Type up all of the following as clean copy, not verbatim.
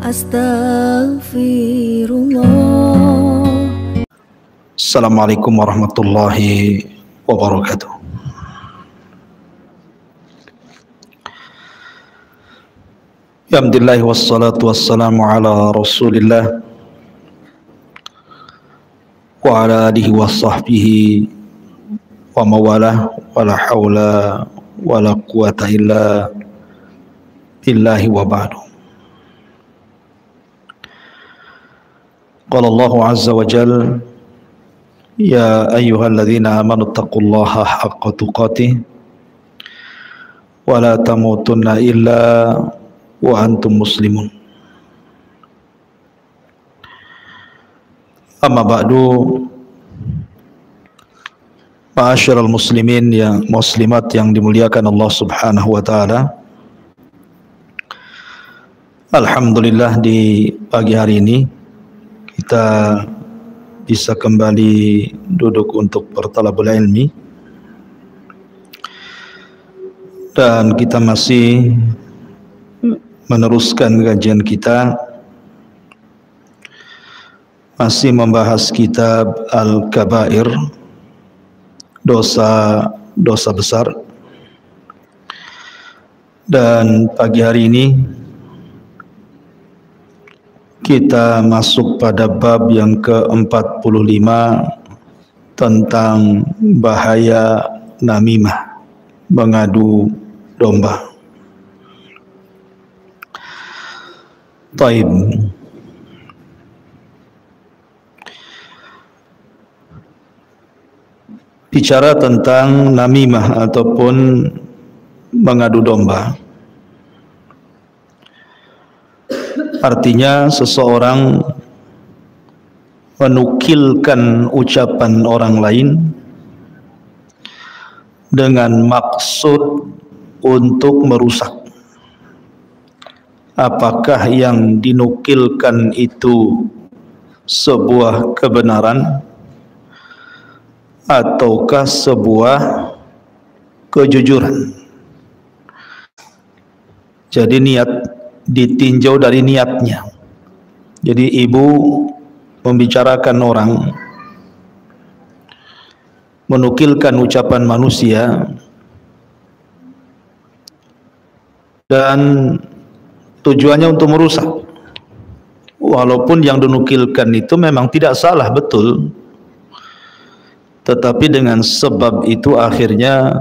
Astaghfirullah. Assalamualaikum warahmatullahi wabarakatuh. Alhamdulillah wassalatu wassalamu ala Rasulillah wa ala alihi wa sahbihi wa mawalah, wala haula wala quwata illa billahi wa ba'du. Qala Allah azza wa jalla, ya ayyuhalladzina amanu taqullaha haqqa tuqatih wa la tamutunna illa wa antum muslimun. Amma ba'du, ma'asyiral muslimin yang muslimat yang dimuliakan Allah Subhanahu wa taala. Alhamdulillah, di pagi hari ini kita bisa kembali duduk untuk bertalabul ilmi, dan kita masih meneruskan kajian kita, masih membahas kitab Al-Kabair, dosa besar. Dan pagi hari ini kita masuk pada bab yang ke-45 tentang bahaya namimah, mengadu domba. Taib. Bicara tentang namimah ataupun mengadu domba, artinya seseorang menukilkan ucapan orang lain dengan maksud untuk merusak. Apakah yang dinukilkan itu sebuah kebenaran ataukah sebuah kejujuran? Jadi niat ditinjau dari niatnya. Jadi ibu membicarakan orang, menukilkan ucapan manusia, dan tujuannya untuk merusak. Walaupun yang dinukilkan itu memang tidak salah, betul, tetapi dengan sebab itu akhirnya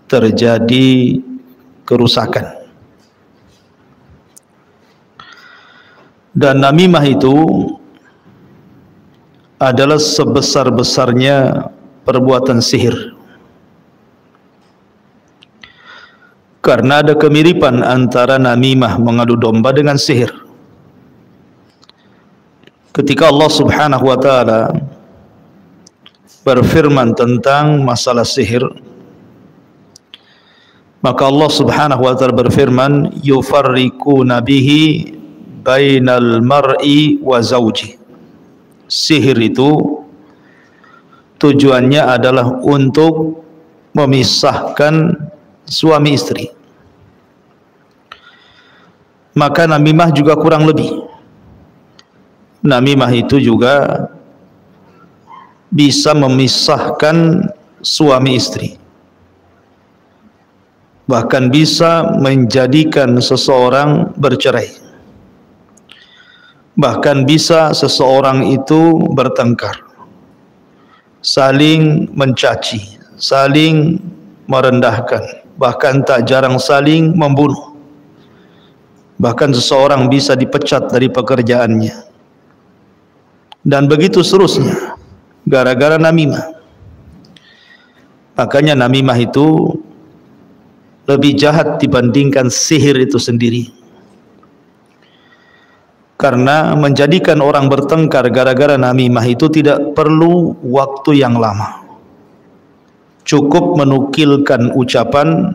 terjadi kerusakan. Dan namimah itu adalah sebesar-besarnya perbuatan sihir, karena ada kemiripan antara namimah, mengadu domba, dengan sihir. Ketika Allah Subhanahu wa taala berfirman tentang masalah sihir, maka Allah Subhanahu wa taala berfirman, yufarriquna bihi bainal mar'i wa zawji. Sihir itu tujuannya adalah untuk memisahkan suami istri. Maka namimah juga kurang lebih. Namimah itu juga bisa memisahkan suami istri, bahkan bisa menjadikan seseorang bercerai, bahkan bisa seseorang itu bertengkar, saling mencaci, saling merendahkan, bahkan tak jarang saling membunuh. Bahkan seseorang bisa dipecat dari pekerjaannya, dan begitu seterusnya, gara-gara namimah. Makanya namimah itu lebih jahat dibandingkan sihir itu sendiri, karena menjadikan orang bertengkar gara-gara namimah itu tidak perlu waktu yang lama. Cukup menukilkan ucapan,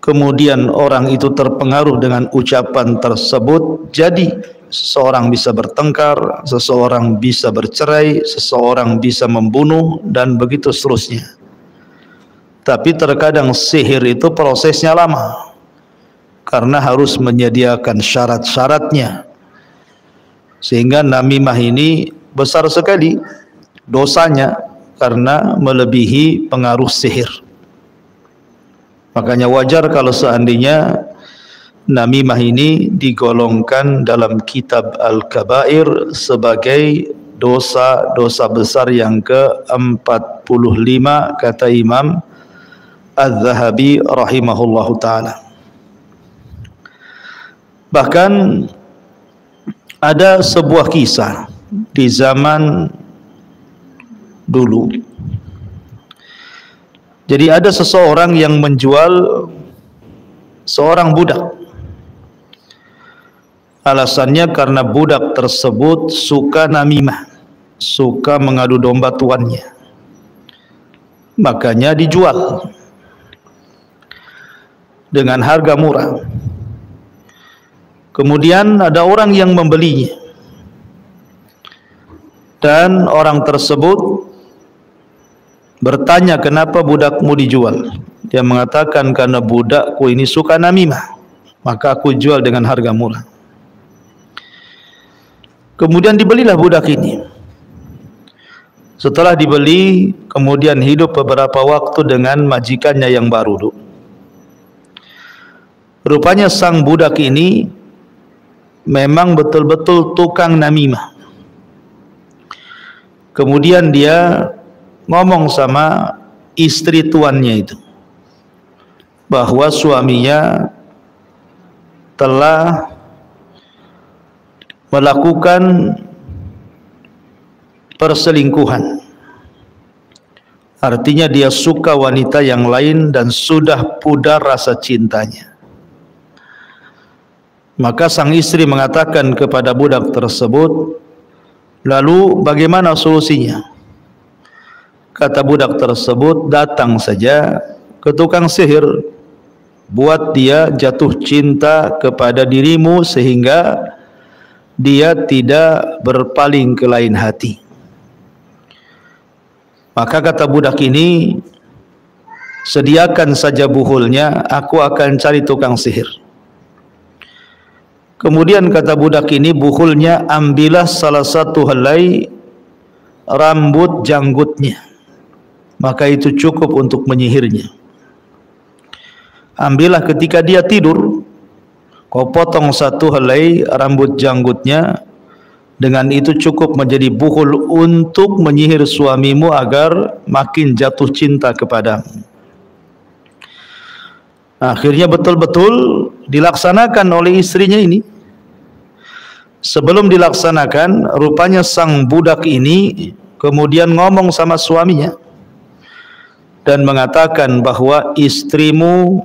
kemudian orang itu terpengaruh dengan ucapan tersebut, jadi seseorang bisa bertengkar, seseorang bisa bercerai, seseorang bisa membunuh, dan begitu seterusnya. Tapi terkadang sihir itu prosesnya lama, karena harus menyediakan syarat-syaratnya, sehingga namimah ini besar sekali dosanya karena melebihi pengaruh sihir. Makanya wajar kalau seandainya namimah ini digolongkan dalam kitab Al-Kabair sebagai dosa-dosa besar yang ke-45, kata Imam Az-Zahabi rahimahullahu ta'ala. Bahkan ada sebuah kisah di zaman dulu. Jadi ada seseorang yang menjual seorang budak. Alasannya karena budak tersebut suka namimah, suka mengadu domba tuannya. Makanya dijual dengan harga murah. Kemudian ada orang yang membelinya, dan orang tersebut bertanya, kenapa budakmu dijual? Dia mengatakan, karena budakku ini suka namimah, maka aku jual dengan harga murah. Kemudian dibelilah budak ini. Setelah dibeli, kemudian hidup beberapa waktu dengan majikannya yang baru. Rupanya sang budak ini memang betul-betul tukang namimah. Kemudian dia ngomong sama istri tuannya itu bahwa suaminya telah melakukan perselingkuhan. Artinya dia suka wanita yang lain dan sudah pudar rasa cintanya. Maka sang istri mengatakan kepada budak tersebut, lalu bagaimana solusinya? Kata budak tersebut, datang saja ke tukang sihir, buat dia jatuh cinta kepada dirimu sehingga dia tidak berpaling ke lain hati. Maka kata budak ini, sediakan saja buhulnya, aku akan cari tukang sihir. Kemudian kata budak ini, buhulnya ambillah salah satu helai rambut janggutnya, maka itu cukup untuk menyihirnya. Ambillah ketika dia tidur, kau potong satu helai rambut janggutnya, dengan itu cukup menjadi buhul untuk menyihir suamimu agar makin jatuh cinta kepadamu. Akhirnya betul-betul dilaksanakan oleh istrinya ini. Sebelum dilaksanakan, rupanya sang budak ini kemudian ngomong sama suaminya dan mengatakan bahwa istrimu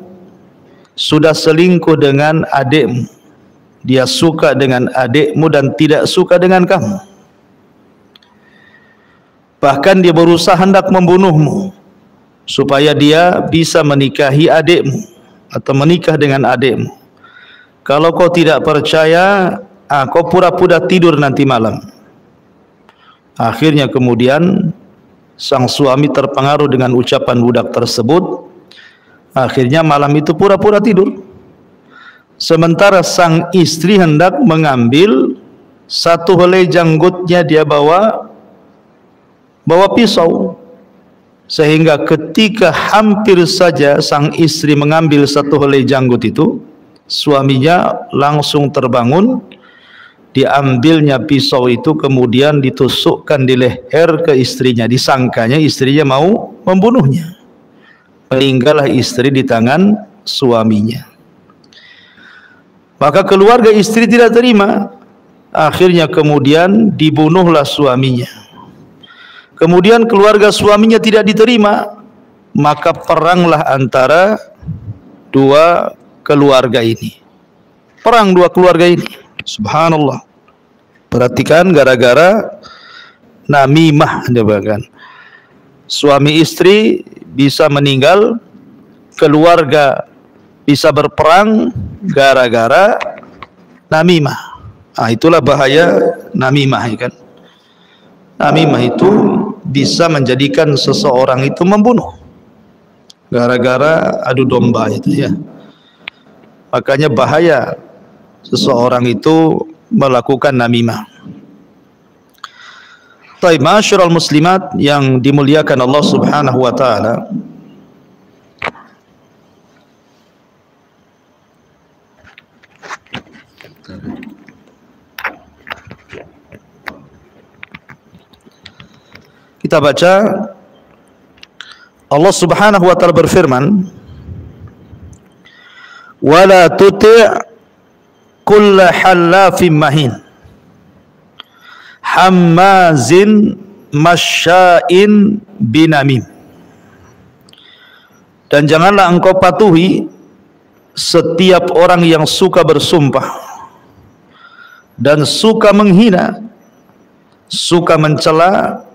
sudah selingkuh dengan adikmu. Dia suka dengan adikmu dan tidak suka dengan kamu. Bahkan dia berusaha hendak membunuhmu supaya dia bisa menikahi adikmu atau menikah dengan adikmu. Kalau kau tidak percaya, kau pura-pura tidur nanti malam. Akhirnya kemudian sang suami terpengaruh dengan ucapan budak tersebut. Akhirnya malam itu pura-pura tidur. Sementara sang istri hendak mengambil satu helai janggutnya, dia bawa pisau. Sehingga ketika hampir saja sang istri mengambil satu helai janggut itu, suaminya langsung terbangun. Diambilnya pisau itu kemudian ditusukkan di leher ke istrinya. Disangkanya istrinya mau membunuhnya. Meninggallah istri di tangan suaminya. Maka keluarga istri tidak terima. Akhirnya kemudian dibunuhlah suaminya. Kemudian keluarga suaminya tidak diterima. Maka peranglah antara dua keluarga ini. Perang dua keluarga ini. Subhanallah. Perhatikan, gara-gara namimah, bahkan suami istri bisa meninggal, keluarga bisa berperang gara-gara namimah. Itulah bahaya namimah, kan? Namimah itu bisa menjadikan seseorang itu membunuh gara-gara adu domba itu, ya. Makanya bahaya seseorang itu melakukan namimah. Taib, ma'asyiral muslimat yang dimuliakan Allah Subhanahu wa taala. Kita baca Allah Subhanahu wa taala berfirman, "Wala tuti' kulla hallafin mahin, hammazin masya'in binamim." Dan janganlah engkau patuhi setiap orang yang suka bersumpah dan suka menghina, suka mencela,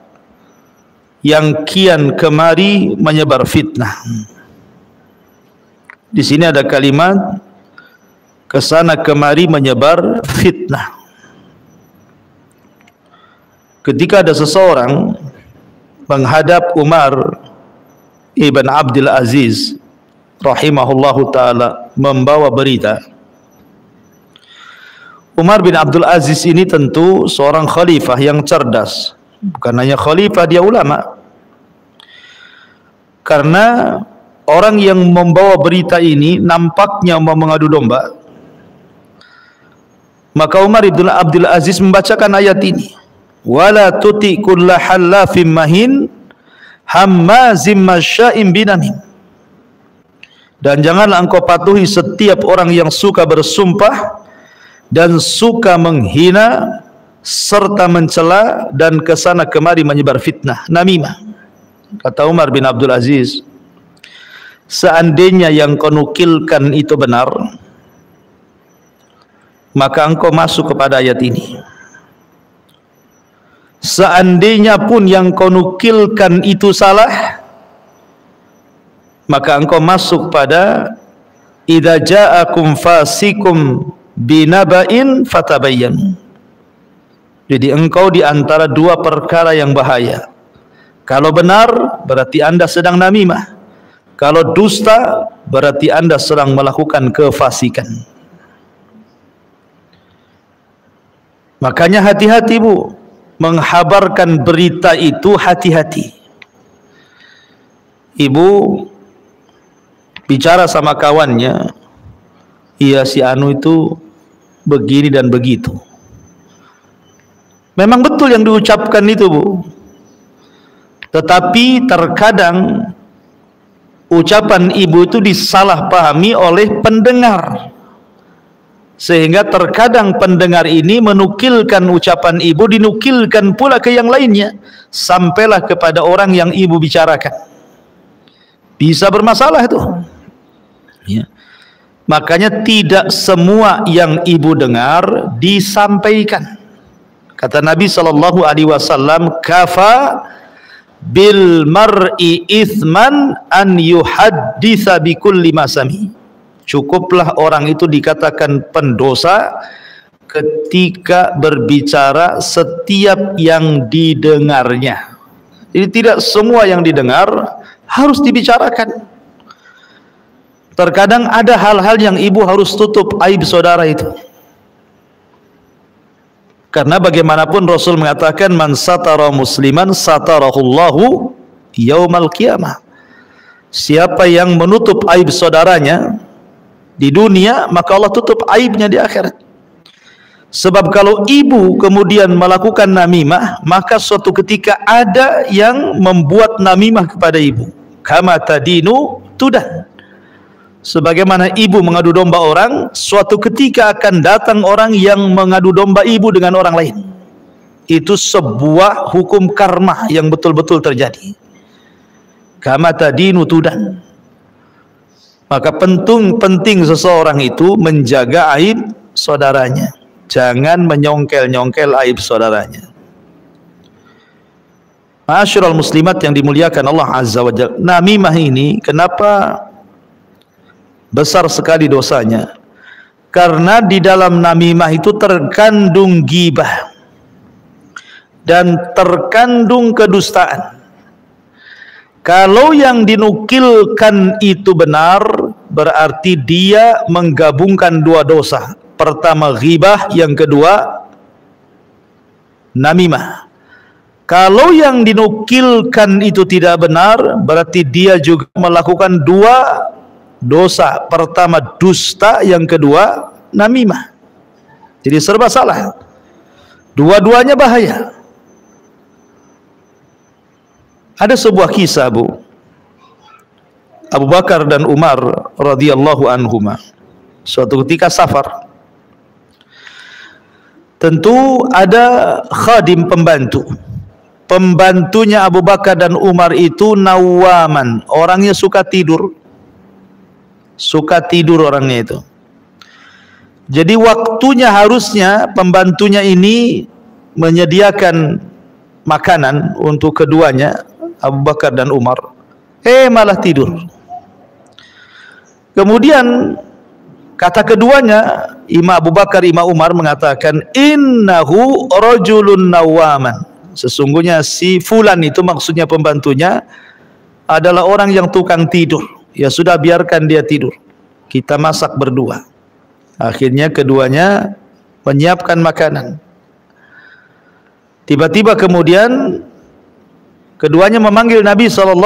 yang kian kemari menyebar fitnah. Di sini ada kalimat kesana kemari menyebar fitnah. Ketika ada seseorang menghadap Umar ibn Abdul Aziz rahimahullahu taala membawa berita, Umar bin Abdul Aziz ini tentu seorang khalifah yang cerdas. Bukan hanya khalifah, dia ulama. Karena orang yang membawa berita ini nampaknya mau mengadu domba, maka Umar bin Abdul Aziz membacakan ayat ini, wala tuti kulla hallafim mahin hammazim masya'im binamim. Dan janganlah engkau patuhi setiap orang yang suka bersumpah dan suka menghina serta mencela dan kesana kemari menyebar fitnah, namimah. Kata Umar bin Abdul Aziz, seandainya yang kau nukilkan itu benar, maka engkau masuk kepada ayat ini. Seandainya pun yang kau nukilkan itu salah, maka engkau masuk pada idza ja'akum fasikum binaba'in fatabayyanu. Jadi engkau di antara dua perkara yang bahaya. Kalau benar berarti anda sedang namimah, kalau dusta berarti anda sedang melakukan kefasikan. Makanya hati-hati bu, menghabarkan berita itu hati-hati. Ibu bicara sama kawannya, iya si Anu itu begini dan begitu. Memang betul yang diucapkan itu bu, tetapi terkadang ucapan ibu itu disalahpahami oleh pendengar, sehingga terkadang pendengar ini menukilkan ucapan ibu, dinukilkan pula ke yang lainnya, sampailah kepada orang yang ibu bicarakan. Bisa bermasalah itu ya. Makanya tidak semua yang ibu dengar disampaikan. Kata Nabi SAW, kafa bil mar'i ithman an yuhadditha bi kulli ma sami. Cukuplah orang itu dikatakan pendosa ketika berbicara setiap yang didengarnya. Jadi tidak semua yang didengar harus dibicarakan. Terkadang ada hal-hal yang ibu harus tutup aib saudara itu. Karena bagaimanapun Rasul mengatakan man satara musliman satarahullahu yaumal qiyamah. Siapa yang menutup aib saudaranya di dunia, maka Allah tutup aibnya di akhirat. Sebab kalau ibu kemudian melakukan namimah, maka suatu ketika ada yang membuat namimah kepada ibu. Kama tadinu tudan. Sebagaimana ibu mengadu domba orang, suatu ketika akan datang orang yang mengadu domba ibu dengan orang lain. Itu sebuah hukum karma yang betul-betul terjadi. Kama tadinu tudan. Maka penting seseorang itu menjaga aib saudaranya. Jangan menyongkel-nyongkel aib saudaranya. Ma'asyiral muslimat yang dimuliakan Allah Azza wa Jalla. Namimah ini kenapa besar sekali dosanya? Karena di dalam namimah itu terkandung ghibah dan terkandung kedustaan. Kalau yang dinukilkan itu benar, berarti dia menggabungkan dua dosa. Pertama ghibah, yang kedua namimah. Kalau yang dinukilkan itu tidak benar, berarti dia juga melakukan dua dosa. Pertama dusta, yang kedua namimah. Jadi serba salah. Dua-duanya bahaya. Ada sebuah kisah, Bu. Abu Bakar dan Umar radhiyallahu anhuma suatu ketika safar. Tentu ada khadim, pembantu. Pembantunya Abu Bakar dan Umar itu nawaman, orangnya suka tidur. Suka tidur orangnya itu. Jadi waktunya harusnya pembantunya ini menyediakan makanan untuk keduanya, Abu Bakar dan Umar. Malah tidur. Kemudian kata keduanya, Imam Abu Bakar, Imam Umar mengatakan, innahu rajulun nawaman. Sesungguhnya si fulan itu, maksudnya pembantunya, adalah orang yang tukang tidur. Ya sudah, biarkan dia tidur. Kita masak berdua. Akhirnya keduanya menyiapkan makanan. Tiba-tiba kemudian keduanya memanggil Nabi SAW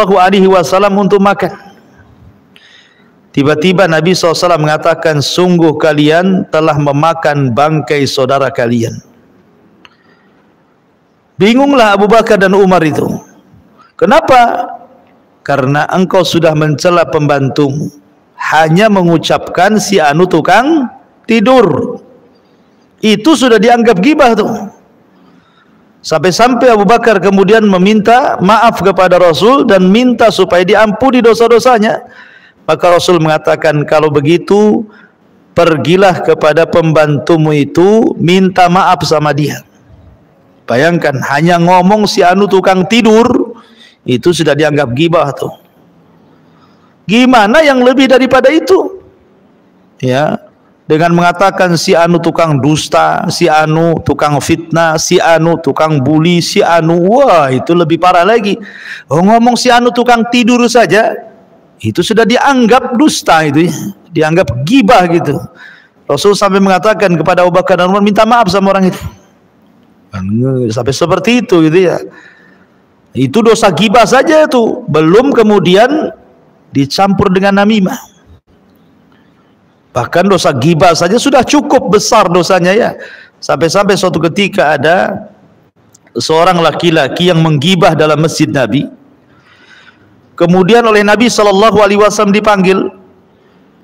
untuk makan. Tiba-tiba Nabi SAW mengatakan, sungguh kalian telah memakan bangkai saudara kalian. Bingunglah Abu Bakar dan Umar itu. Kenapa? Karena engkau sudah mencela pembantumu, hanya mengucapkan si anu tukang tidur. Itu sudah dianggap ghibah tuh. Sampai-sampai Abu Bakar kemudian meminta maaf kepada Rasul dan minta supaya diampuni dosa-dosanya. Maka Rasul mengatakan, kalau begitu pergilah kepada pembantumu itu, minta maaf sama dia. Bayangkan, hanya ngomong si anu tukang tidur, itu sudah dianggap ghibah tuh. Gimana yang lebih daripada itu? Ya, dengan mengatakan si anu tukang dusta, si anu tukang fitnah, si anu tukang bully, si anu, wah itu lebih parah lagi. Ngomong si anu tukang tidur saja, itu sudah dianggap dusta, itu ya, dianggap ghibah gitu. Rasul sampai mengatakan kepada Abu Bakar dan Umar, minta maaf sama orang itu. Sampai seperti itu gitu ya. Itu dosa ghibah saja itu, belum kemudian dicampur dengan namimah. Bahkan dosa ghibah saja sudah cukup besar dosanya ya. Sampai-sampai suatu ketika ada seorang laki-laki yang menggibah dalam masjid Nabi. Kemudian oleh Nabi SAW dipanggil.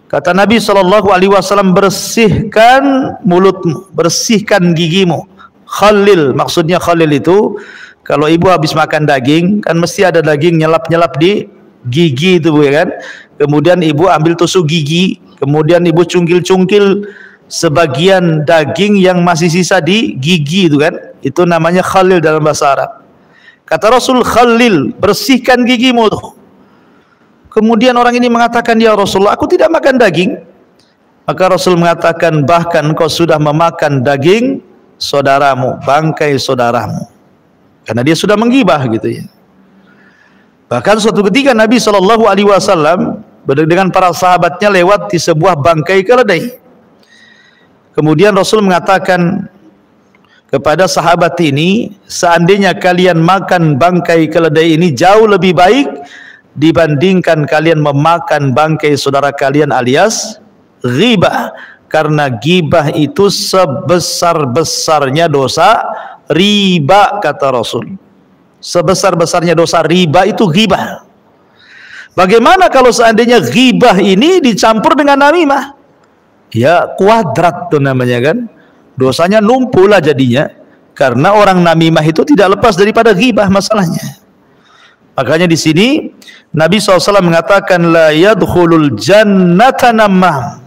Kata Nabi SAW, bersihkan mulutmu, bersihkan gigimu. Khalil, maksudnya khalil itu, kalau ibu habis makan daging, kan mesti ada daging nyelap-nyelap di gigi itu, ya kan? Kemudian ibu ambil tusuk gigi, kemudian ibu cungkil-cungkil sebagian daging yang masih sisa di gigi itu kan. Itu namanya khalil dalam bahasa Arab. Kata Rasul, khalil, bersihkan gigimu tuh. Kemudian orang ini mengatakan, ya Rasulullah, aku tidak makan daging. Maka Rasul mengatakan, bahkan kau sudah memakan daging saudaramu, bangkai saudaramu. Karena dia sudah menggibah gitu ya. Bahkan suatu ketika Nabi SAW dengan para sahabatnya lewat di sebuah bangkai keledai. Kemudian Rasul mengatakan kepada sahabat ini, seandainya kalian makan bangkai keledai ini jauh lebih baik dibandingkan kalian memakan bangkai saudara kalian alias ghibah. Karena ghibah itu sebesar-besarnya dosa riba, kata Rasul. Sebesar-besarnya dosa riba itu ghibah. Bagaimana kalau seandainya ghibah ini dicampur dengan namimah? Ya kuadrat tuh namanya kan. Dosanya numpul lah jadinya. Karena orang namimah itu tidak lepas daripada ghibah masalahnya. Makanya di sini Nabi SAW mengatakan, la yadkhulul jannata nammam.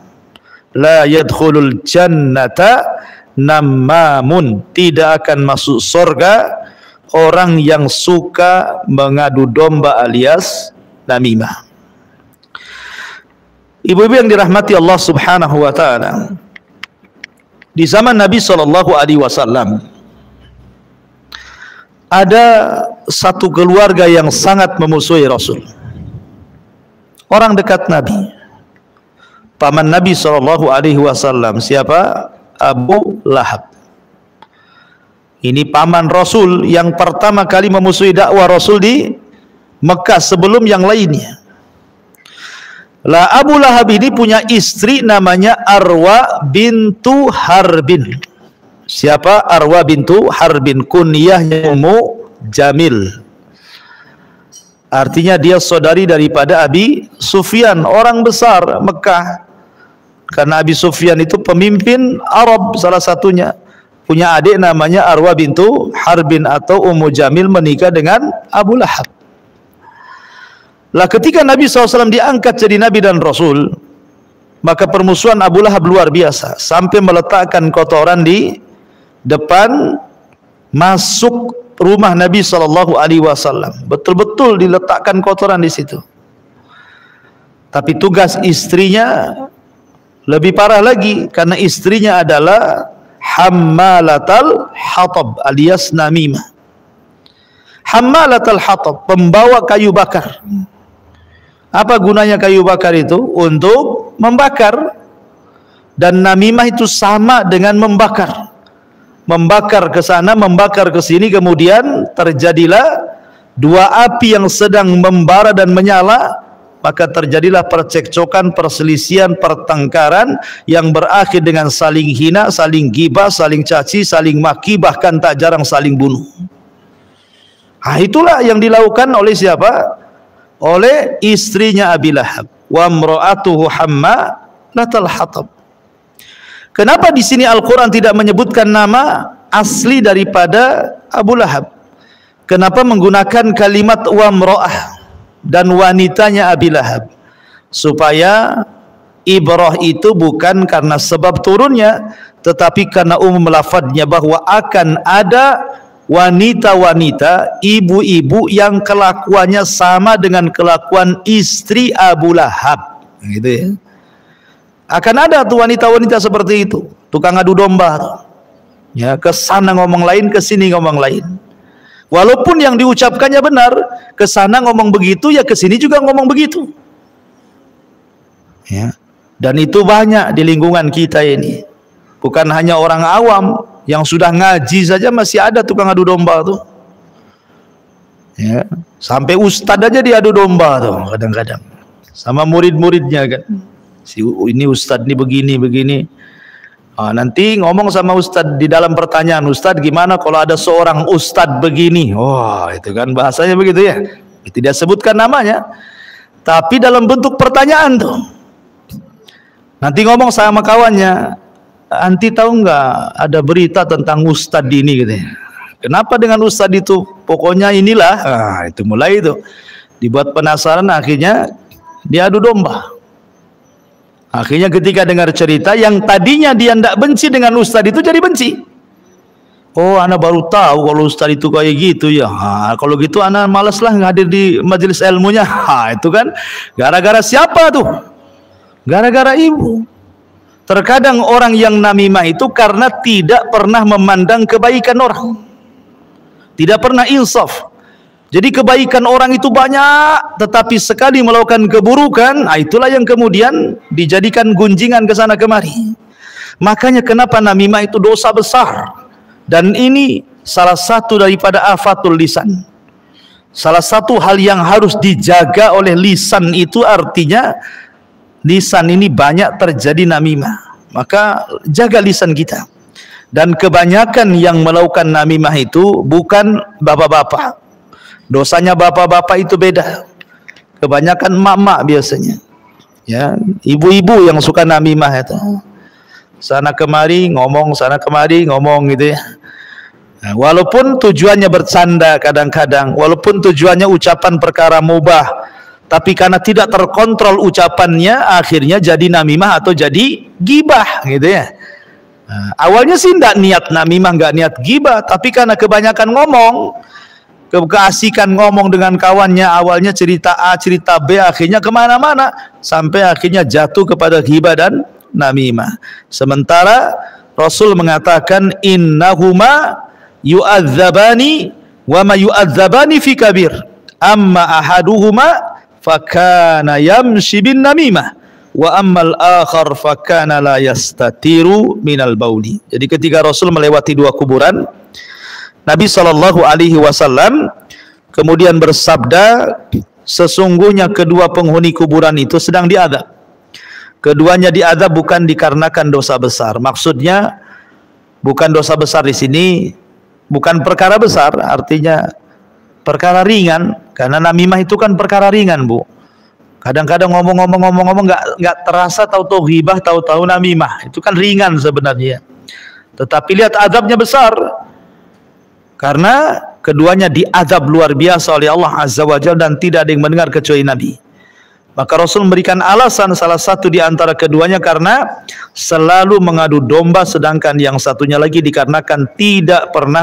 La yadkhulul jannata nammamun. Tidak akan masuk surga orang yang suka mengadu domba alias namimah. Ibu-ibu yang dirahmati Allah Subhanahu wa taala, di zaman Nabi SAW ada satu keluarga yang sangat memusuhi Rasul. Orang dekat Nabi. paman Nabi SAW. Siapa? Abu Lahab. Ini paman Rasul yang pertama kali memusuhi dakwah Rasul di Mekah sebelum yang lainnya. Lah Abu Lahab ini punya istri namanya Arwa bintu Harbin. Siapa Arwa bintu Harbin? Kunyahnya Ummu Jamil. Artinya dia saudari daripada Abi Sufyan, orang besar Mekah. Karena Abi Sufyan itu pemimpin Arab salah satunya. Punya adik namanya Arwa bintu Harbin atau Ummu Jamil menikah dengan Abu Lahab. Lah ketika Nabi SAW diangkat jadi Nabi dan Rasul, maka permusuhan Abu Lahab luar biasa, sampai meletakkan kotoran di depan masuk rumah Nabi SAW. Betul-betul diletakkan kotoran di situ. Tapi tugas istrinya lebih parah lagi, karena istrinya adalah Hammalatal Hatab alias Namimah. Hammalatal Hatab, pembawa kayu bakar. Apa gunanya kayu bakar itu? Untuk membakar. Dan namimah itu sama dengan membakar. Membakar ke sana, membakar ke sini, kemudian terjadilah dua api yang sedang membara dan menyala, maka terjadilah percekcokan, perselisihan, pertengkaran yang berakhir dengan saling hina, saling gibah, saling caci, saling maki, bahkan tak jarang saling bunuh. Nah, itulah yang dilakukan oleh siapa? Oleh istrinya Abi Lahab. Wa imra'atuhu hammalatal hatab. Kenapa di sini Al-Quran tidak menyebutkan nama asli daripada Abu Lahab? Kenapa menggunakan kalimat wa imra'ah dan wanitanya Abi Lahab? Supaya ibrah itu bukan karena sebab turunnya, tetapi karena umum lafadznya, bahwa akan ada wanita-wanita, ibu-ibu yang kelakuannya sama dengan kelakuan istri Abu Lahab, gitu ya. Akan ada tuh wanita-wanita seperti itu, tukang adu domba, ya, ke sana ngomong lain, ke sini ngomong lain. Walaupun yang diucapkannya benar, ke sana ngomong begitu, ya ke sini juga ngomong begitu. Ya. Dan itu banyak di lingkungan kita ini. Bukan hanya orang awam, yang sudah ngaji saja masih ada tukang adu domba tuh. Ya, sampai ustadz aja diadu domba tuh kadang-kadang. Sama murid-muridnya kan. Si ini ustadz ini begini. Nanti ngomong sama ustadz di dalam pertanyaan, ustadz gimana kalau ada seorang ustadz begini? Wah, itu kan bahasanya begitu ya. Tidak sebutkan namanya, tapi dalam bentuk pertanyaan tuh. Nanti ngomong sama kawannya, anti tahu nggak ada berita tentang ustadz ini gitu ya. Kenapa dengan ustadz itu? Pokoknya inilah. Nah, itu mulai itu dibuat penasaran, akhirnya diadu domba. Akhirnya ketika dengar cerita yang tadinya dia tidak benci dengan ustadz itu jadi benci. Oh, anak baru tahu kalau ustadz itu kayak gitu ya. Kalau gitu anak malas lah hadir di majelis ilmunya. Itu kan gara-gara siapa tuh? Gara-gara ibu. Terkadang orang yang namimah itu karena tidak pernah memandang kebaikan orang, tidak pernah insaf. Jadi kebaikan orang itu banyak, tetapi sekali melakukan keburukan, itulah yang kemudian dijadikan gunjingan ke sana kemari. Makanya kenapa namimah itu dosa besar, dan ini salah satu daripada afatul lisan. Salah satu hal yang harus dijaga oleh lisan itu artinya lisan ini banyak terjadi namimah, maka jaga lisan kita. Dan kebanyakan yang melakukan namimah itu bukan bapak-bapak. Dosanya bapak-bapak itu beda. Kebanyakan mak-mak biasanya. Ya, ibu-ibu yang suka namimah itu. Sana kemari ngomong, sana kemari ngomong gitu ya. Nah, walaupun tujuannya bercanda kadang-kadang, walaupun tujuannya ucapan perkara mubah, tapi karena tidak terkontrol ucapannya, akhirnya jadi namimah atau jadi gibah gitu ya. Nah, awalnya sih tidak niat namimah, nggak niat gibah, tapi karena kebanyakan ngomong, keasikan ngomong dengan kawannya, awalnya cerita A, cerita B, akhirnya kemana-mana, sampai akhirnya jatuh kepada gibah dan namimah. Sementara Rasul mengatakan, innahuma yu'adzabani wa ma yu'adzabani fi kabir, amma ahaduhuma fakana yamshi bin namimah wa ammal akhar fakana la yastatiru minal bauli. Jadi ketika Rasul melewati dua kuburan, Nabi sallallahu alaihi wasallam kemudian bersabda, sesungguhnya kedua penghuni kuburan itu sedang diadab. Keduanya diadab bukan dikarenakan dosa besar. Maksudnya bukan dosa besar di sini, bukan perkara besar, artinya perkara ringan. Karena namimah itu kan perkara ringan, Bu. Kadang-kadang ngomong-ngomong nggak terasa, tahu-tahu ghibah, tahu-tahu namimah. Itu kan ringan sebenarnya. Tetapi lihat adabnya besar. Karena keduanya diadab luar biasa oleh Allah Azza wa Jalla dan tidak ada yang mendengar kecuali Nabi. Maka Rasul memberikan alasan salah satu di antara keduanya karena selalu mengadu domba, sedangkan yang satunya lagi dikarenakan tidak pernah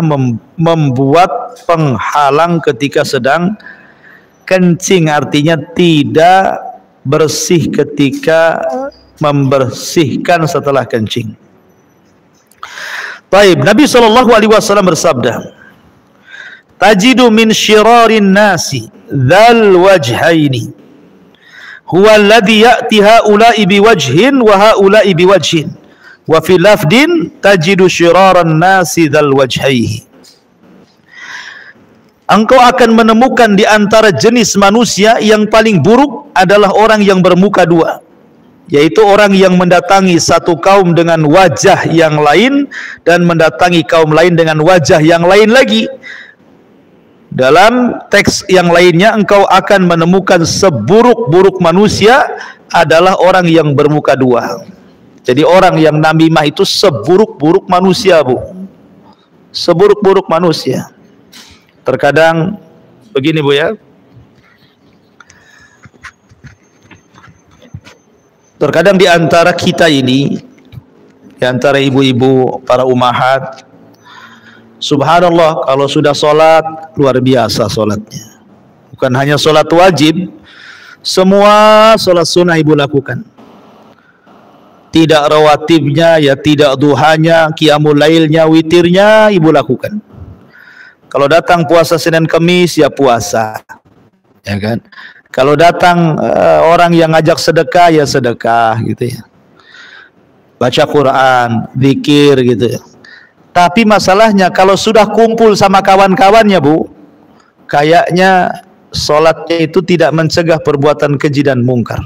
membuat penghalang ketika sedang kencing, artinya tidak bersih ketika membersihkan setelah kencing. Baik, Nabi SAW bersabda, tajidu min syirarin nasi dzal wajhaini huwa alladhi ya'ti haula'i biwajhin wa haula'i biwajhin wa fi lafdin tajidu syiraran nasi dzal wajhaihi. Engkau akan menemukan di antara jenis manusia yang paling buruk adalah orang yang bermuka dua, yaitu orang yang mendatangi satu kaum dengan wajah yang lain dan mendatangi kaum lain dengan wajah yang lain lagi. Dalam teks yang lainnya, engkau akan menemukan seburuk-buruk manusia adalah orang yang bermuka dua. Jadi orang yang namimah itu seburuk-buruk manusia, Bu. Seburuk-buruk manusia. Terkadang begini, Bu, ya. Terkadang di antara kita ini, di antara ibu-ibu, para ummahat, subhanallah, kalau sudah sholat, luar biasa sholatnya. Bukan hanya sholat wajib, semua sholat sunnah ibu lakukan. Tidak rawatibnya, ya tidak duhanya, qiyamul lailnya, witirnya ibu lakukan. Kalau datang puasa Senin Kamis, ya puasa, ya kan. Kalau datang orang yang ngajak sedekah, ya sedekah, gitu ya. Baca Quran, zikir, gitu ya. Tapi masalahnya kalau sudah kumpul sama kawan-kawannya, Bu, kayaknya sholatnya itu tidak mencegah perbuatan keji dan mungkar.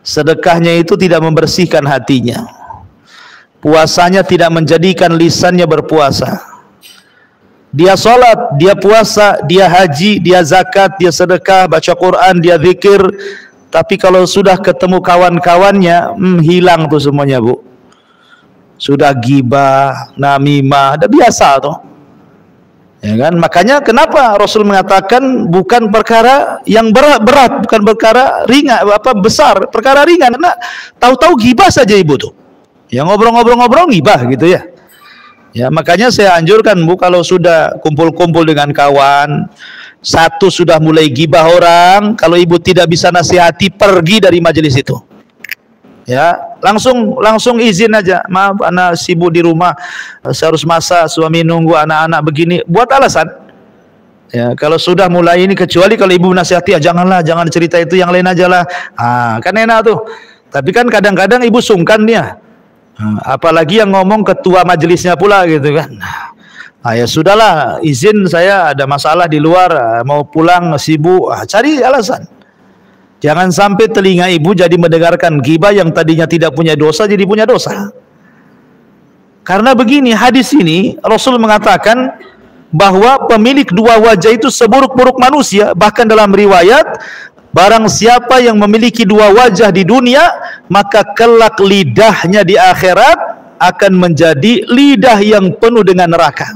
Sedekahnya itu tidak membersihkan hatinya. Puasanya tidak menjadikan lisannya berpuasa. Dia sholat, dia puasa, dia haji, dia zakat, dia sedekah, baca Quran, dia zikir. Tapi kalau sudah ketemu kawan-kawannya, hilang tuh semuanya, Bu. Sudah gibah, namimah, udah biasa tuh. Ya kan? Makanya kenapa Rasul mengatakan bukan perkara yang berat, bukan perkara ringan, besar, perkara ringan. Karena tahu-tahu gibah saja ibu tuh. Ya ngobrol-ngobrol gibah gitu ya. Ya makanya saya anjurkan, Bu, kalau sudah kumpul-kumpul dengan kawan, satu sudah mulai gibah orang, kalau ibu tidak bisa nasihati, pergi dari majelis itu. Ya, langsung izin aja. Maaf, anak sibuk di rumah, saya harus masak, suami nunggu, anak-anak begini. Buat alasan. Ya, kalau sudah mulai ini, kecuali kalau ibu nasihati, ya janganlah, jangan cerita itu, yang lain aja lah. Kan enak tuh. Tapi kan kadang-kadang ibu sungkan dia. Apalagi yang ngomong ketua majelisnya pula gitu kan. Ya sudahlah, izin, saya ada masalah di luar, mau pulang sibuk. Cari alasan. Jangan sampai telinga ibu jadi mendengarkan ghibah yang tadinya tidak punya dosa jadi punya dosa. Karena begini, hadis ini Rasul mengatakan bahwa pemilik dua wajah itu seburuk-buruk manusia. Bahkan dalam riwayat, barang siapa yang memiliki dua wajah di dunia, maka kelak lidahnya di akhirat akan menjadi lidah yang penuh dengan neraka.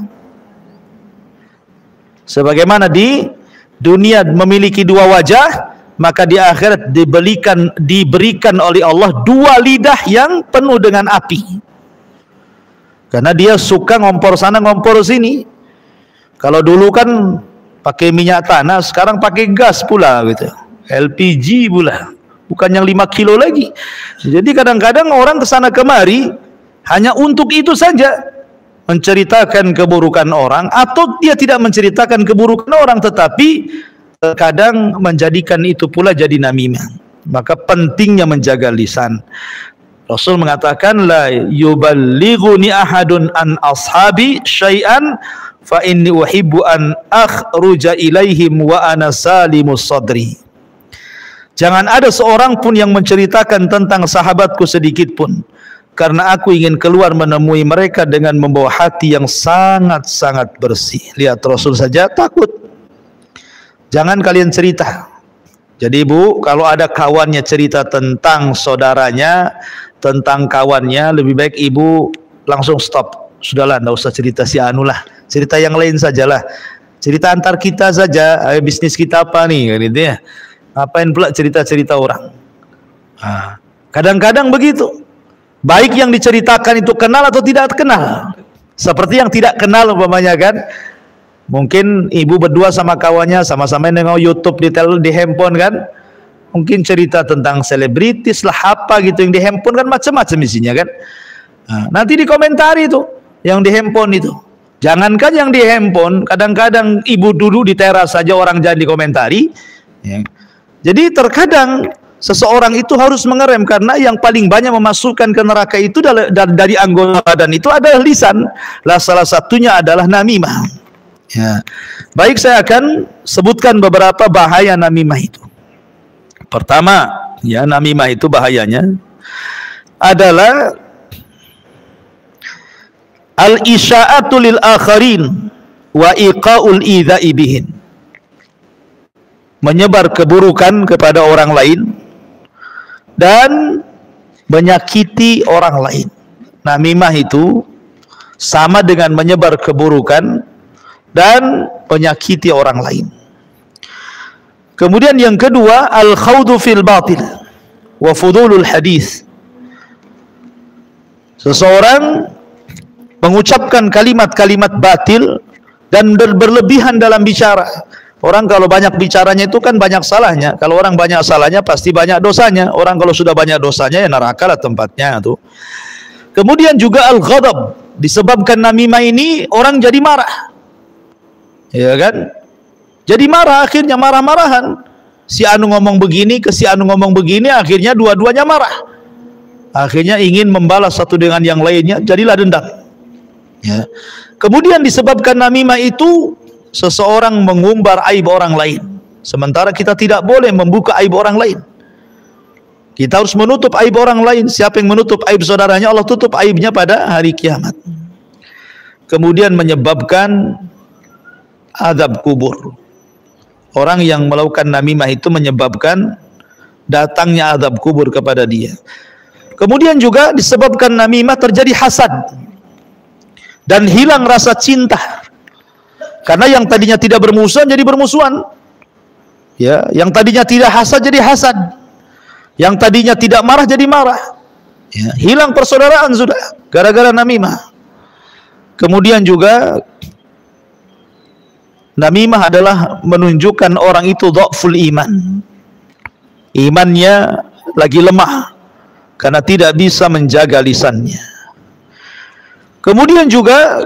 Sebagaimana di dunia memiliki dua wajah, maka di akhirat diberikan oleh Allah dua lidah yang penuh dengan api. Karena dia suka ngompor sana ngompor sini. Kalau dulu kan pakai minyak tanah, sekarang pakai gas pula gitu. LPG pula. Bukan yang 5 kilo lagi. Jadi kadang-kadang orang kesana kemari hanya untuk itu saja, menceritakan keburukan orang, atau dia tidak menceritakan keburukan orang, tetapi terkadang menjadikan itu pula jadi namimah. Maka pentingnya menjaga lisan. Rasul mengatakan la yuballighuni ahadun an ashabi syai'an fa inni uhibbu an akhruja ilaihim wa ana salimus sadri. Jangan ada seorang pun yang menceritakan tentang sahabatku sedikit pun, karena aku ingin keluar menemui mereka dengan membawa hati yang sangat-sangat bersih. Lihat, Rasul saja takut. Jangan kalian cerita. Jadi ibu, kalau ada kawannya cerita tentang saudaranya, tentang kawannya, lebih baik ibu langsung stop. Sudahlah, enggak usah cerita si anu lah, cerita yang lain sajalah. Cerita antar kita saja, bisnis kita apa nih, gitu ya. Ngapain pula cerita-cerita orang. Kadang-kadang begitu. Baik yang diceritakan itu kenal atau tidak kenal. Seperti yang tidak kenal umpamanya kan. Mungkin ibu berdua sama kawannya sama-sama nengok YouTube di handphone kan. Mungkin cerita tentang selebritis lah apa gitu yang di handphone kan, macam-macam isinya kan. Nanti dikomentari itu yang di handphone itu. Jangankan yang di handphone, kadang-kadang ibu dulu di teras saja orang jangan dikomentari. Ya. Jadi terkadang seseorang itu harus mengerem, karena yang paling banyak memasukkan ke neraka itu dari anggota badan itu adalah lisan. Salah satunya adalah namimah. Ya. Baik, saya akan sebutkan beberapa bahaya namimah itu. Pertama, ya, namimah itu bahayanya adalah al-isya'atu lil akharin wa iqa'ul idza'i bihin. Menyebar keburukan kepada orang lain dan menyakiti orang lain. Namimah itu sama dengan menyebar keburukan dan menyakiti orang lain. Kemudian yang kedua, al-khawdu fil batil wa fudulul hadis. Seseorang mengucapkan kalimat-kalimat batil dan berlebihan dalam bicara. Orang kalau banyak bicaranya itu kan banyak salahnya. Kalau orang banyak salahnya pasti banyak dosanya. Orang kalau sudah banyak dosanya ya neraka lah tempatnya tuh. Kemudian juga al-ghadab. Disebabkan namimah ini orang jadi marah. Ya kan? Jadi marah, akhirnya marah-marahan. Si anu ngomong begini ke si anu ngomong begini, akhirnya dua-duanya marah. Akhirnya ingin membalas satu dengan yang lainnya, jadilah dendam. Ya. Kemudian disebabkan namimah itu seseorang mengumbar aib orang lain, sementara kita tidak boleh membuka aib orang lain. Kita harus menutup aib orang lain. Siapa yang menutup aib saudaranya, Allah tutup aibnya pada hari kiamat. Kemudian menyebabkan azab kubur. Orang yang melakukan namimah itu menyebabkan datangnya azab kubur kepada dia. Kemudian juga disebabkan namimah terjadi hasad dan hilang rasa cinta. Karena yang tadinya tidak bermusuhan jadi bermusuhan. Ya, yang tadinya tidak hasad jadi hasad. Yang tadinya tidak marah jadi marah. Ya, hilang persaudaraan sudah gara-gara namimah. Kemudian juga namimah adalah menunjukkan orang itu dhaful iman. Imannya lagi lemah karena tidak bisa menjaga lisannya. Kemudian juga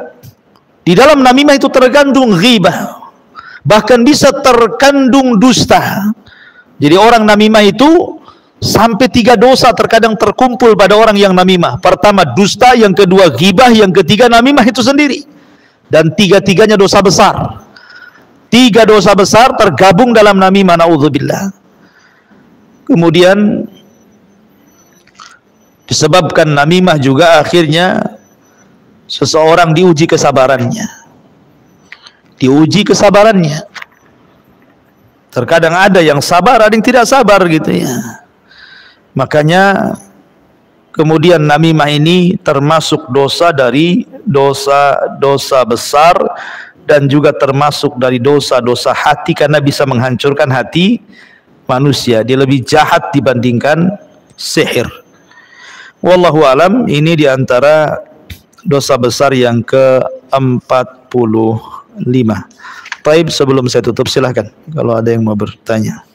di dalam namimah itu terkandung ghibah, bahkan bisa terkandung dusta. Jadi orang namimah itu sampai 3 dosa terkadang terkumpul pada orang yang namimah. Pertama dusta, yang kedua ghibah, yang ketiga namimah itu sendiri. Dan 3-tiganya dosa besar. 3 dosa besar tergabung dalam namimah, naudzubillah. Kemudian disebabkan namimah juga akhirnya seseorang diuji kesabarannya. Diuji kesabarannya. Terkadang ada yang sabar, ada yang tidak sabar gitu ya. Makanya kemudian namimah ini termasuk dosa dari dosa-dosa besar dan juga termasuk dari dosa-dosa hati, karena bisa menghancurkan hati manusia. Dia lebih jahat dibandingkan sihir. Wallahu alam, ini diantara dosa besar yang ke-45. Baik, sebelum saya tutup silahkan kalau ada yang mau bertanya.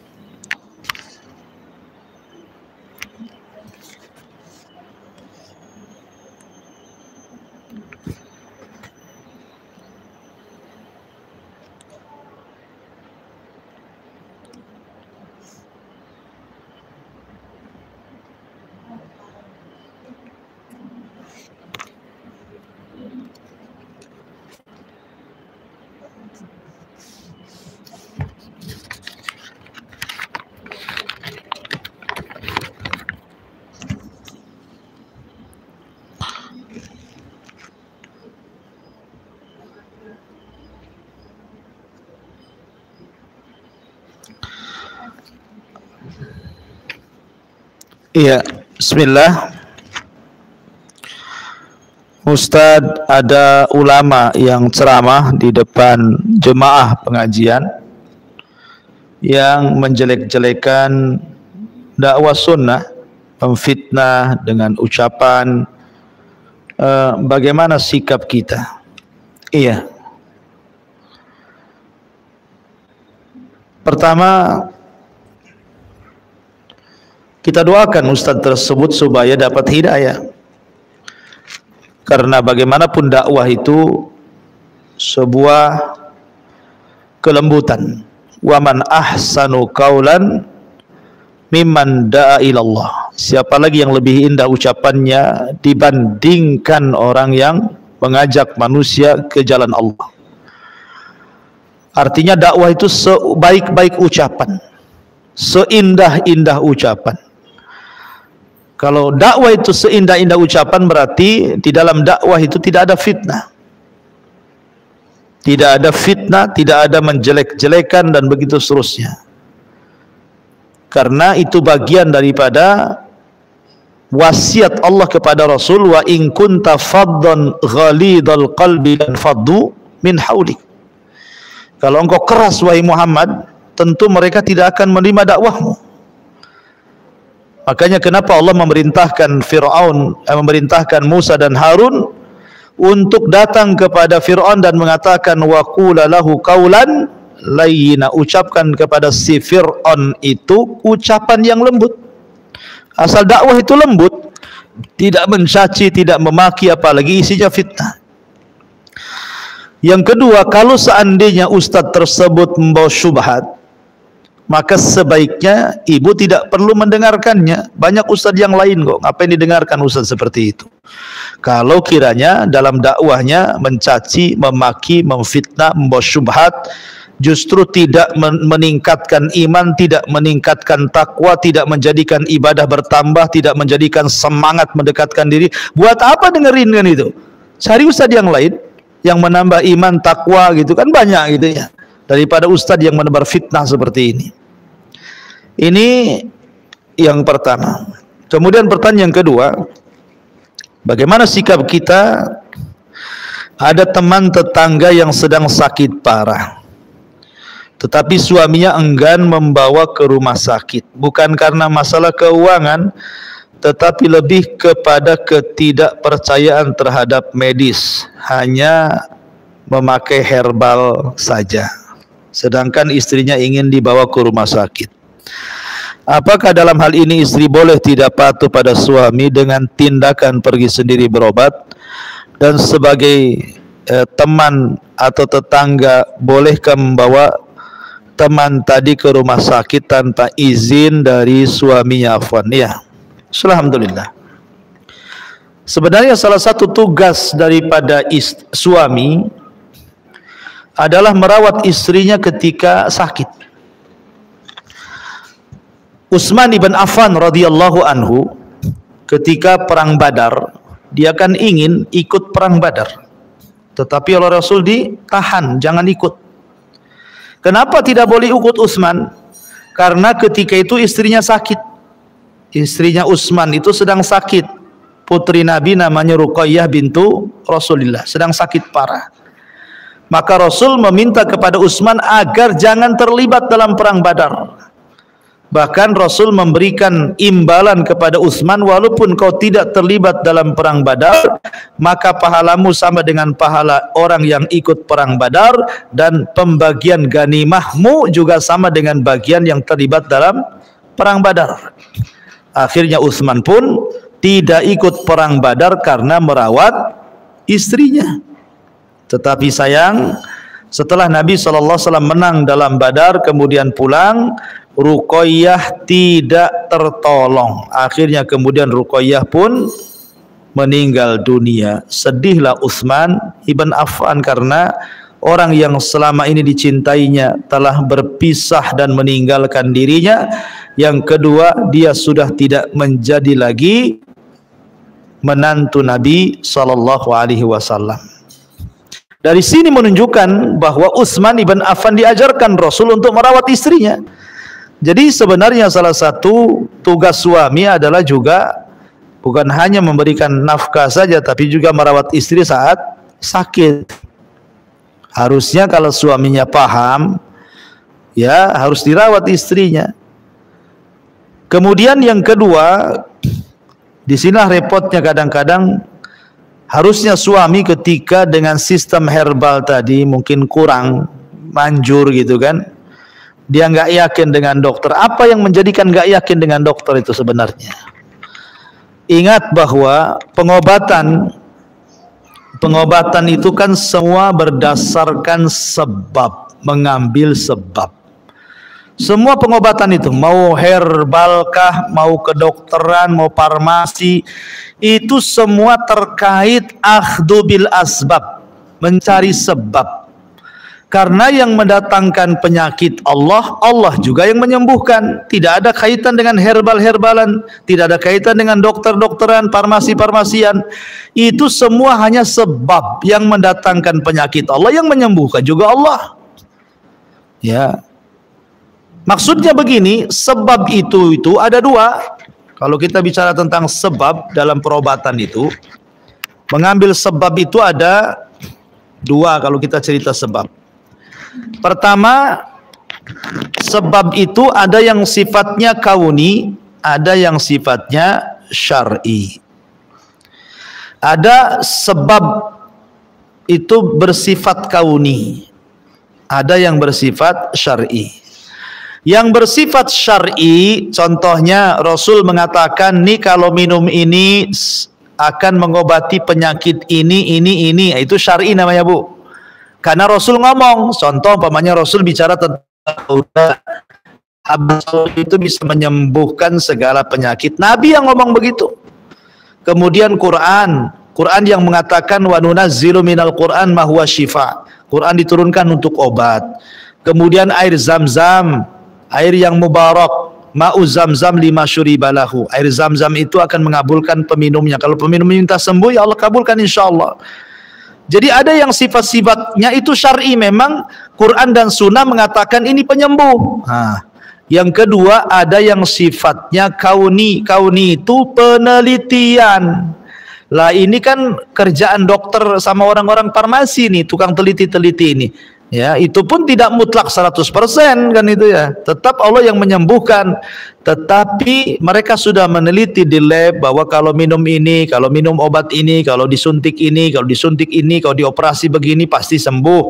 Iya, bismillah. Ustadz, ada ulama yang ceramah di depan jemaah pengajian yang menjelek-jelekan dakwah sunnah, memfitnah dengan ucapan, bagaimana sikap kita? Iya. Pertama, kita doakan ustadz tersebut supaya dapat hidayah. Karena bagaimanapun dakwah itu sebuah kelembutan. Wa man ahsanu qaulan mimman da'a ilallah. Siapa lagi yang lebih indah ucapannya dibandingkan orang yang mengajak manusia ke jalan Allah. Artinya dakwah itu sebaik-baik ucapan, seindah-indah ucapan. Kalau dakwah itu seindah-indah ucapan, berarti di dalam dakwah itu tidak ada fitnah. Tidak ada fitnah, tidak ada menjelek-jelekan dan begitu seterusnya. Karena itu bagian daripada wasiat Allah kepada Rasul, wa in kunta faddan ghalidhal qalbi lan faddu min haulik. Kalau engkau keras wahai Muhammad, tentu mereka tidak akan menerima dakwahmu. Makanya kenapa Allah memerintahkan memerintahkan Musa dan Harun untuk datang kepada Fir'aun dan mengatakan wa qula lahu qaulan layyina, ucapkan kepada si Fir'aun itu ucapan yang lembut. Asal dakwah itu lembut, tidak mencaci, tidak memaki, apalagi isinya fitnah. Yang kedua, kalau seandainya ustadz tersebut membawa syubhat, maka sebaiknya ibu tidak perlu mendengarkannya. Banyak ustadz yang lain kok, ngapain didengarkan ustadz seperti itu? Kalau kiranya dalam dakwahnya mencaci, memaki, memfitnah, membawa syubhat, justru tidak meningkatkan iman, tidak meningkatkan takwa, tidak menjadikan ibadah bertambah, tidak menjadikan semangat mendekatkan diri. Buat apa dengerin kan itu? Cari ustadz yang lain yang menambah iman, takwa gitu kan, banyak gitu ya, daripada ustadz yang menebar fitnah seperti ini. Ini yang pertama. Kemudian pertanyaan yang kedua, bagaimana sikap kita? Ada teman tetangga yang sedang sakit parah, tetapi suaminya enggan membawa ke rumah sakit, bukan karena masalah keuangan, tetapi lebih kepada ketidakpercayaan terhadap medis, hanya memakai herbal saja, sedangkan istrinya ingin dibawa ke rumah sakit. Apakah dalam hal ini istri boleh tidak patuh pada suami dengan tindakan pergi sendiri berobat? Dan sebagai teman atau tetangga, bolehkah membawa teman tadi ke rumah sakit tanpa izin dari suaminya? Afwan. Ya, alhamdulillah. Sebenarnya salah satu tugas daripada suami adalah merawat istrinya ketika sakit. Utsman ibn Affan radhiyallahu anhu ketika perang Badar, dia kan ingin ikut perang Badar, tetapi oleh Rasul ditahan, jangan ikut. Kenapa tidak boleh ikut Utsman? Karena ketika itu istrinya sakit. Istrinya Utsman itu sedang sakit. Putri Nabi namanya Ruqayyah bintu Rasulullah, sedang sakit parah. Maka Rasul meminta kepada Utsman agar jangan terlibat dalam perang Badar. Bahkan Rasul memberikan imbalan kepada Utsman, walaupun kau tidak terlibat dalam perang Badar, maka pahalamu sama dengan pahala orang yang ikut perang Badar, dan pembagian ganimahmu juga sama dengan bagian yang terlibat dalam perang Badar. Akhirnya Utsman pun tidak ikut perang Badar karena merawat istrinya. Tetapi sayang, setelah Nabi SAW menang dalam Badar kemudian pulang, Ruqayyah tidak tertolong. Akhirnya kemudian Ruqayyah pun meninggal dunia. Sedihlah Utsman ibn Affan karena orang yang selama ini dicintainya telah berpisah dan meninggalkan dirinya. Yang kedua, dia sudah tidak menjadi lagi menantu Nabi SAW. Dari sini menunjukkan bahwa Utsman ibn Affan diajarkan Rasul untuk merawat istrinya. Jadi sebenarnya salah satu tugas suami adalah juga bukan hanya memberikan nafkah saja, tapi juga merawat istri saat sakit. Harusnya kalau suaminya paham, ya harus dirawat istrinya. Kemudian yang kedua, di sinilah repotnya kadang-kadang, harusnya suami ketika dengan sistem herbal tadi mungkin kurang manjur gitu kan, dia nggak yakin dengan dokter. Apa yang menjadikan nggak yakin dengan dokter itu sebenarnya? Ingat bahwa pengobatan itu kan semua berdasarkan sebab, mengambil sebab. Semua pengobatan itu, mau herbalkah, mau kedokteran, mau farmasi, itu semua terkait akhdhu bil asbab, mencari sebab. Karena yang mendatangkan penyakit Allah, Allah juga yang menyembuhkan. Tidak ada kaitan dengan herbal-herbalan, tidak ada kaitan dengan dokter-dokteran, farmasi-farmasian. Itu semua hanya sebab yang mendatangkan penyakit Allah, yang menyembuhkan juga Allah. Ya. Maksudnya begini, sebab itu ada dua. Kalau kita bicara tentang sebab dalam perobatan itu, mengambil sebab itu ada dua kalau kita cerita sebab. Pertama, sebab itu ada yang sifatnya kauni, ada yang sifatnya syar'i. Ada sebab itu bersifat kauni, ada yang bersifat syar'i. Yang bersifat syar'i, contohnya Rasul mengatakan, nih kalau minum ini akan mengobati penyakit ini, itu syar'i namanya, Bu. Karena Rasul ngomong, contoh umpamanya Rasul bicara tentang itu bisa menyembuhkan segala penyakit. Nabi yang ngomong begitu. Kemudian Quran yang mengatakan wa nunazzilu minal Quran ma huwa syifa. Quran diturunkan untuk obat. Kemudian air Zam-Zam, air yang mubarak, ma'u Zam-Zam lima syuribalahu. Air Zam-Zam itu akan mengabulkan peminumnya. Kalau peminum minta sembuh, ya Allah kabulkan insyaallah. Jadi ada yang sifat-sifatnya itu syar'i, memang Quran dan Sunnah mengatakan ini penyembuh. Nah, yang kedua ada yang sifatnya kauni. Kauni itu penelitian. Lah ini kan kerjaan dokter sama orang-orang farmasi nih, tukang teliti-teliti ini. Ya, itu pun tidak mutlak 100% kan itu ya. Tetap Allah yang menyembuhkan. Tetapi mereka sudah meneliti di lab bahwa kalau minum ini, kalau minum obat ini, kalau disuntik ini, kalau disuntik ini, kalau dioperasi begini pasti sembuh.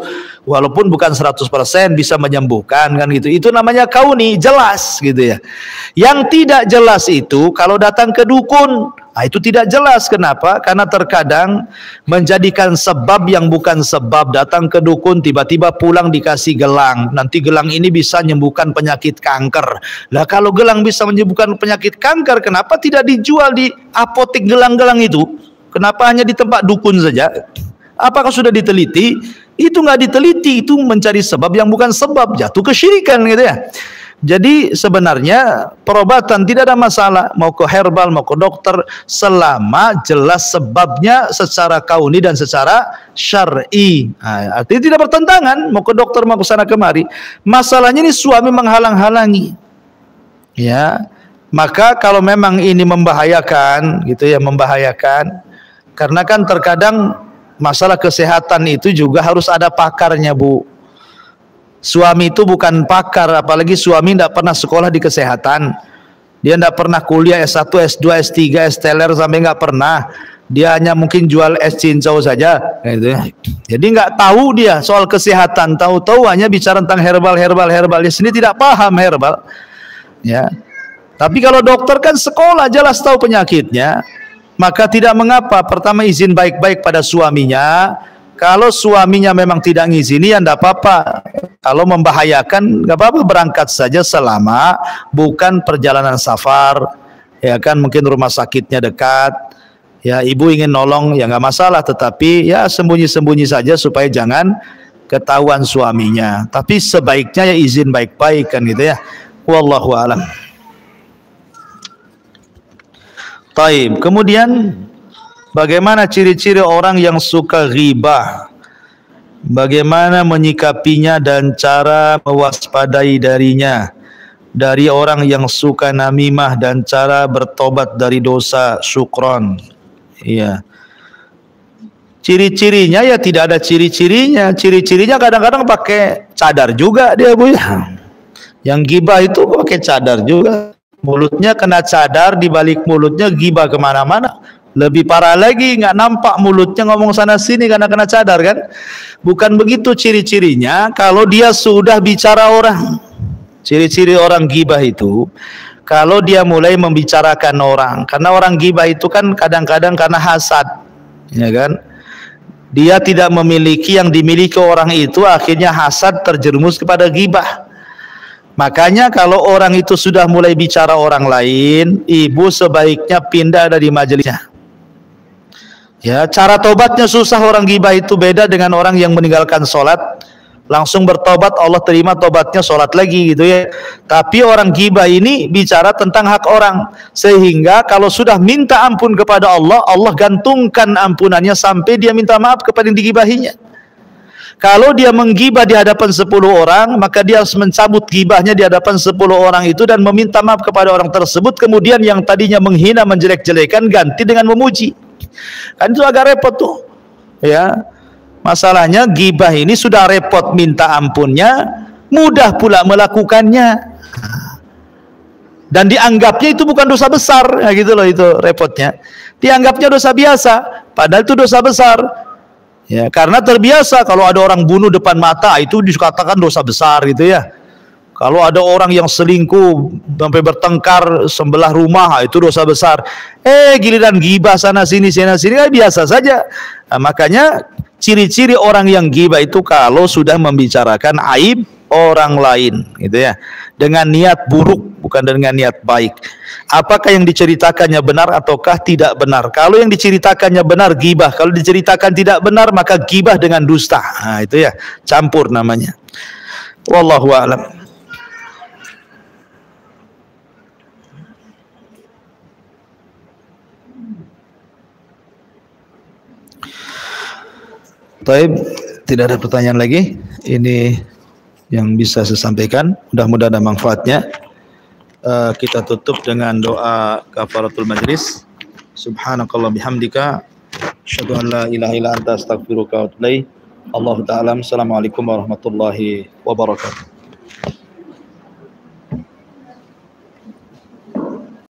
Walaupun bukan 100% bisa menyembuhkan kan gitu. Itu namanya kauni, jelas gitu ya. Yang tidak jelas itu kalau datang ke dukun, nah, itu tidak jelas. Kenapa? Karena terkadang menjadikan sebab yang bukan sebab. Datang ke dukun, tiba-tiba pulang dikasih gelang. Nanti gelang ini bisa menyembuhkan penyakit kanker. Lah kalau gelang bisa menyembuhkan penyakit kanker, kenapa tidak dijual di apotek gelang-gelang itu? Kenapa hanya di tempat dukun saja? Apakah sudah diteliti? Itu nggak diteliti, itu mencari sebab yang bukan sebab, jatuh kesyirikan gitu ya. Jadi sebenarnya perobatan tidak ada masalah, mau ke herbal, mau ke dokter, selama jelas sebabnya secara kauni dan secara syar'i. Nah, artinya tidak bertentangan, mau ke dokter, mau ke sana kemari. Masalahnya ini suami menghalang-halangi. Ya, maka kalau memang ini membahayakan, gitu ya, membahayakan, karena kan terkadang masalah kesehatan itu juga harus ada pakarnya, Bu. Suami itu bukan pakar, apalagi suami tidak pernah sekolah di kesehatan. Dia tidak pernah kuliah S1, S2, S3, S-teler sampai nggak pernah. Dia hanya mungkin jual es cincau saja, gitu ya. Jadi nggak tahu dia soal kesehatan, tahu-tahu hanya bicara tentang herbal. Dia sendiri tidak paham herbal. Ya. Tapi kalau dokter kan sekolah, jelas tahu penyakitnya. Maka tidak mengapa, pertama izin baik-baik pada suaminya. Kalau suaminya memang tidak ngizini, ya enggak apa-apa. Kalau membahayakan, enggak apa-apa, berangkat saja selama bukan perjalanan safar. Ya kan, mungkin rumah sakitnya dekat. Ya, ibu ingin nolong, ya enggak masalah. Tetapi ya sembunyi-sembunyi saja supaya jangan ketahuan suaminya. Tapi sebaiknya ya izin baik-baik kan gitu ya. Wallahu a'lam. Taib. Kemudian bagaimana ciri-ciri orang yang suka ghibah? Bagaimana menyikapinya dan cara mewaspadai darinya? dari orang yang suka namimah dan cara bertobat dari dosa syukron. Iya. Ciri-cirinya ya tidak ada ciri-cirinya. Ciri-cirinya kadang-kadang pakai cadar juga dia, Bu ya. Yang gibah itu pakai cadar juga. Mulutnya kena cadar, di balik mulutnya gibah kemana-mana. Lebih parah lagi, nggak nampak mulutnya ngomong sana sini karena kena cadar kan. Bukan begitu ciri-cirinya. Kalau dia sudah bicara orang, ciri-ciri orang gibah itu, kalau dia mulai membicarakan orang, karena orang gibah itu kan kadang-kadang karena hasad, ya kan? Dia tidak memiliki yang dimiliki orang itu, akhirnya hasad terjerumus kepada gibah. Makanya kalau orang itu sudah mulai bicara orang lain, ibu sebaiknya pindah dari majelisnya. Ya, cara tobatnya susah. Orang gibah itu beda dengan orang yang meninggalkan sholat, langsung bertobat, Allah terima tobatnya, sholat lagi gitu ya. Tapi orang gibah ini bicara tentang hak orang, sehingga kalau sudah minta ampun kepada Allah, Allah gantungkan ampunannya sampai dia minta maaf kepada yang digibahinya. Kalau dia menggibah di hadapan 10 orang, maka dia harus mencabut gibahnya di hadapan 10 orang itu dan meminta maaf kepada orang tersebut. Kemudian yang tadinya menghina, menjelek-jelekan, ganti dengan memuji. Kan itu agak repot tuh ya. Masalahnya gibah ini sudah repot minta ampunnya, mudah pula melakukannya, dan dianggapnya itu bukan dosa besar ya, gitu loh. Itu repotnya, dianggapnya dosa biasa padahal itu dosa besar ya, karena terbiasa kalau ada orang bunuh depan mata itu dikatakan dosa besar gitu ya. Kalau ada orang yang selingkuh sampai bertengkar sebelah rumah, itu dosa besar. Giliran gibah sana sini biasa saja. Nah, makanya ciri-ciri orang yang gibah itu kalau sudah membicarakan aib orang lain, gitu ya, dengan niat buruk, bukan dengan niat baik. Apakah yang diceritakannya benar ataukah tidak benar? Kalau yang diceritakannya benar, gibah. Kalau diceritakan tidak benar, maka gibah dengan dusta. Nah, itu ya, campur namanya. Wallahu a'lam. Taib, tidak ada pertanyaan lagi. Ini yang bisa saya sampaikan. Mudah-mudahan ada manfaatnya. Kita tutup dengan doa kafaratul majlis. Subhanakallah bihamdika, asyhadu an la ilaha illa anta astaghfiruka wa atubu ilaik. Allahu ta'ala. Assalamualaikum warahmatullahi wabarakatuh.